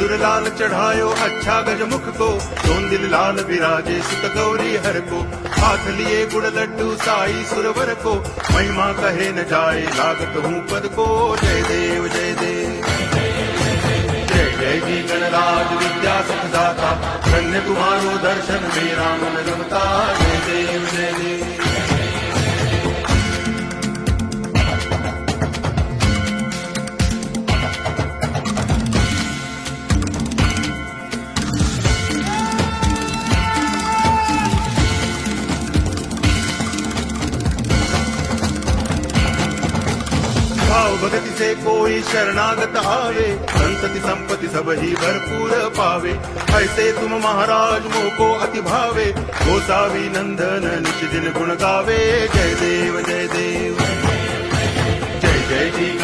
सुरलाल चढ़ायो अच्छा गजमुख को, दोन दिल लाल विराजे सुत गौरी हर को, हाथ लिए गुड़ लड्डू साई सुरवर को, महिमा कहे न जाए लागत हूँ पद को। जय देव जय देव जय जय जी गणराज विद्या सुख दाता, धन्य तुम्हारो दर्शन मेरा मन रमता। जय देव जय देव भाव भगति से कोई शरणागत आवे, संतति संपत्ति सब ही भरपूर पावे। ऐसे तुम महाराज मोह को अति भावे, गोसावी नंदन निच दिन गुण गावे। जय देव जय देव जय जय जी।